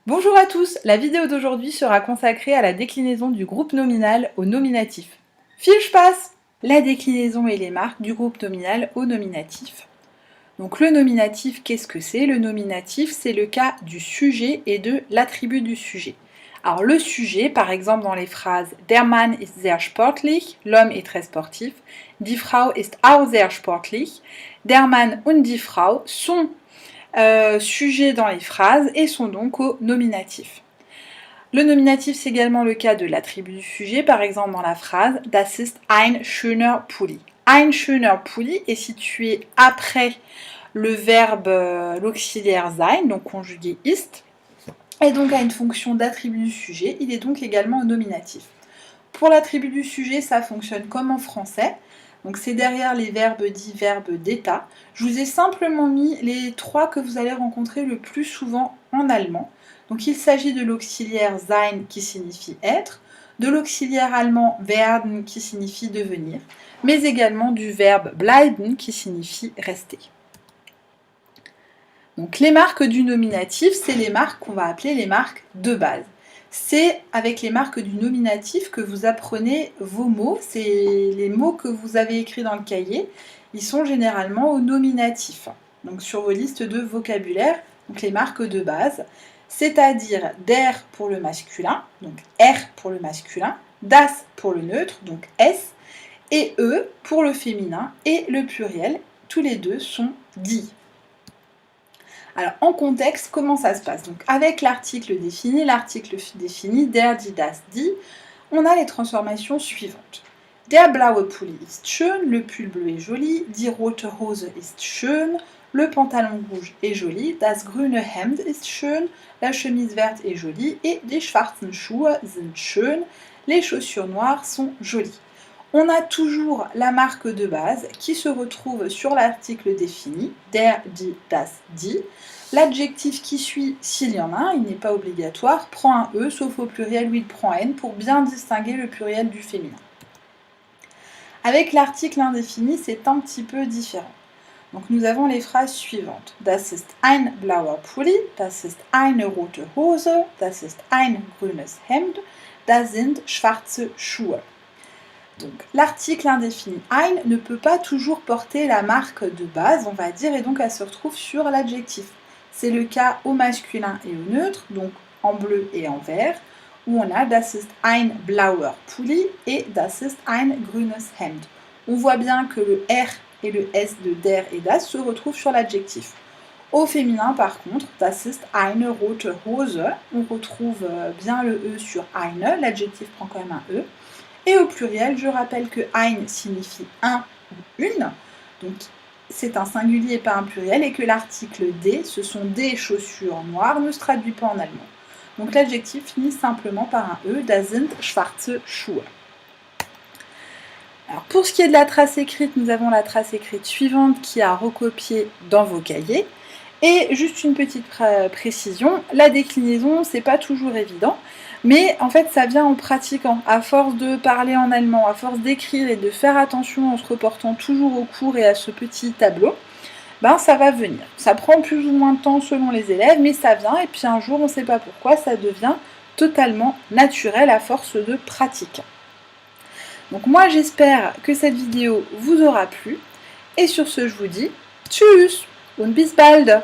Bonjour à tous, la vidéo d'aujourd'hui sera consacrée à la déclinaison du groupe nominal au nominatif. Fiche passe! La déclinaison et les marques du groupe nominal au nominatif. Donc le nominatif, qu'est-ce que c'est? Le nominatif, c'est le cas du sujet et de l'attribut du sujet. Alors le sujet, par exemple dans les phrases Der Mann ist sehr sportlich, l'homme est très sportif, die Frau ist auch sehr sportlich, der Mann und die Frau sont sujets dans les phrases et sont donc au nominatif. Le nominatif, c'est également le cas de l'attribut du sujet, par exemple dans la phrase Das ist ein schöner Pulli. Ein schöner Pulli est situé après le verbe, l'auxiliaire sein, donc conjugué ist, et donc a une fonction d'attribut du sujet, il est donc également au nominatif. Pour l'attribut du sujet, ça fonctionne comme en français. Donc c'est derrière les verbes dits verbes d'état. Je vous ai simplement mis les trois que vous allez rencontrer le plus souvent en allemand. Donc il s'agit de l'auxiliaire sein qui signifie être, de l'auxiliaire allemand werden qui signifie devenir, mais également du verbe bleiben qui signifie rester. Donc les marques du nominatif, c'est les marques qu'on va appeler les marques de base. C'est avec les marques du nominatif que vous apprenez vos mots. C'est les mots que vous avez écrits dans le cahier. Ils sont généralement au nominatif. Donc sur vos listes de vocabulaire, donc les marques de base, c'est-à-dire der pour le masculin, donc R pour le masculin, das pour le neutre, donc S, et E pour le féminin et le pluriel. Tous les deux sont die. Alors, en contexte, comment ça se passe? Donc, avec l'article défini, der, die, das, die, on a les transformations suivantes. Der blaue Pulli ist schön, le pull bleu est joli, die rote Hose ist schön, le pantalon rouge est joli, das grüne Hemd ist schön, la chemise verte est jolie et die schwarzen Schuhe sind schön, les chaussures noires sont jolies. On a toujours la marque de base qui se retrouve sur l'article défini, der, die, das, die. L'adjectif qui suit, s'il y en a un, il n'est pas obligatoire, prend un E, sauf au pluriel où il prend N, pour bien distinguer le pluriel du féminin. Avec l'article indéfini, c'est un petit peu différent. Donc nous avons les phrases suivantes. Das ist ein blauer Pulli, das ist eine rote Hose, das ist ein grünes Hemd, das sind schwarze Schuhe. Donc l'article indéfini ein ne peut pas toujours porter la marque de base, on va dire, et donc elle se retrouve sur l'adjectif. C'est le cas au masculin et au neutre, donc en bleu et en vert, où on a Das ist ein blauer Pulli et Das ist ein grünes Hemd. On voit bien que le R et le S de der et das se retrouvent sur l'adjectif. Au féminin, par contre, Das ist eine rote Hose, on retrouve bien le E sur eine, l'adjectif prend quand même un E. Et au pluriel, je rappelle que ein signifie un ou une, donc c'est un singulier et pas un pluriel, et que l'article des, ce sont des chaussures noires, ne se traduit pas en allemand. Donc l'adjectif finit simplement par un E, das sind schwarze Schuhe. Alors pour ce qui est de la trace écrite, nous avons la trace écrite suivante qui a recopié dans vos cahiers. Et juste une petite précision, la déclinaison, c'est pas toujours évident, mais en fait ça vient en pratiquant. À force de parler en allemand, à force d'écrire et de faire attention en se reportant toujours au cours et à ce petit tableau, ben ça va venir. Ça prend plus ou moins de temps selon les élèves, mais ça vient, et puis un jour, on ne sait pas pourquoi, ça devient totalement naturel à force de pratique. Donc moi j'espère que cette vidéo vous aura plu, et sur ce je vous dis tschüss und bis bald!